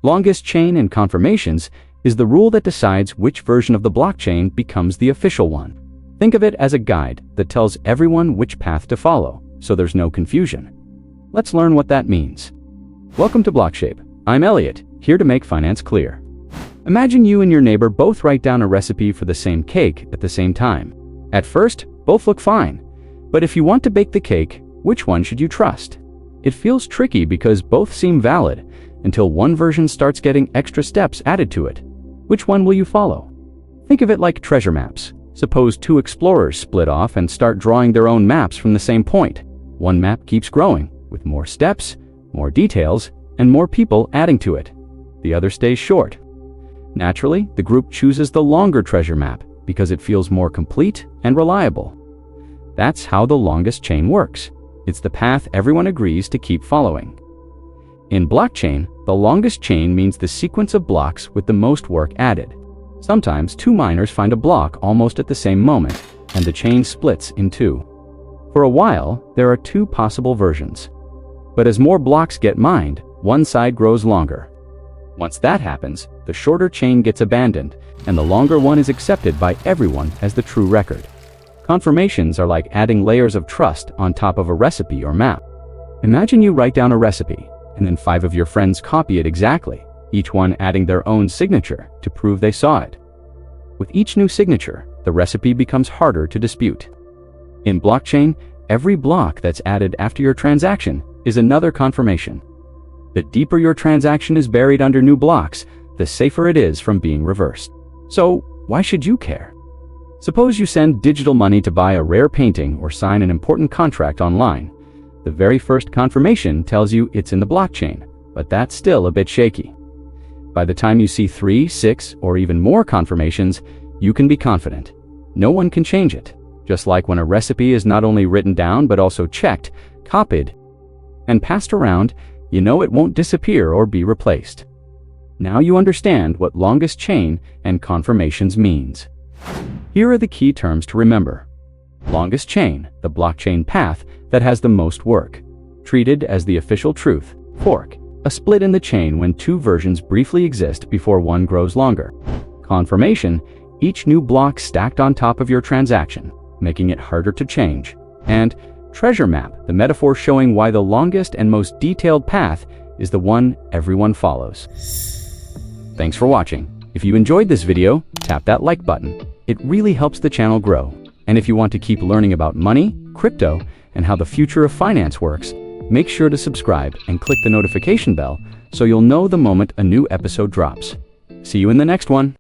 Longest chain and confirmations is the rule that decides which version of the blockchain becomes the official one. Think of it as a guide that tells everyone which path to follow, so there's no confusion. Let's learn what that means. Welcome to Blockshape. I'm Elliot, here to make finance clear. Imagine you and your neighbor both write down a recipe for the same cake at the same time. At first, both look fine. But if you want to bake the cake, which one should you trust? It feels tricky because both seem valid until one version starts getting extra steps added to it. Which one will you follow? Think of it like treasure maps. Suppose two explorers split off and start drawing their own maps from the same point. One map keeps growing, with more steps, more details, and more people adding to it. The other stays short. Naturally, the group chooses the longer treasure map because it feels more complete and reliable. That's how the longest chain works. It's the path everyone agrees to keep following. In blockchain, the longest chain means the sequence of blocks with the most work added. Sometimes two miners find a block almost at the same moment, and the chain splits in two. For a while, there are two possible versions. But as more blocks get mined, one side grows longer. Once that happens, the shorter chain gets abandoned, and the longer one is accepted by everyone as the true record. Confirmations are like adding layers of trust on top of a recipe or map. Imagine you write down a recipe, and then 5 of your friends copy it exactly, each one adding their own signature to prove they saw it. With each new signature, the recipe becomes harder to dispute. In blockchain, every block that's added after your transaction is another confirmation. The deeper your transaction is buried under new blocks, the safer it is from being reversed. So, why should you care? Suppose you send digital money to buy a rare painting or sign an important contract online. The very first confirmation tells you it's in the blockchain, but that's still a bit shaky. By the time you see 3, 6, or even more confirmations, you can be confident. No one can change it. Just like when a recipe is not only written down but also checked, copied, and passed around, you know it won't disappear or be replaced. Now you understand what longest chain and confirmations means. Here are the key terms to remember. Longest chain, the blockchain path that has the most work. Treated as the official truth. Fork, a split in the chain when two versions briefly exist before one grows longer. Confirmation, each new block stacked on top of your transaction, making it harder to change. And treasure map, the metaphor showing why the longest and most detailed path is the one everyone follows. Thanks for watching. If you enjoyed this video, tap that like button. It really helps the channel grow. And if you want to keep learning about money, crypto, and how the future of finance works, make sure to subscribe and click the notification bell so you'll know the moment a new episode drops. See you in the next one.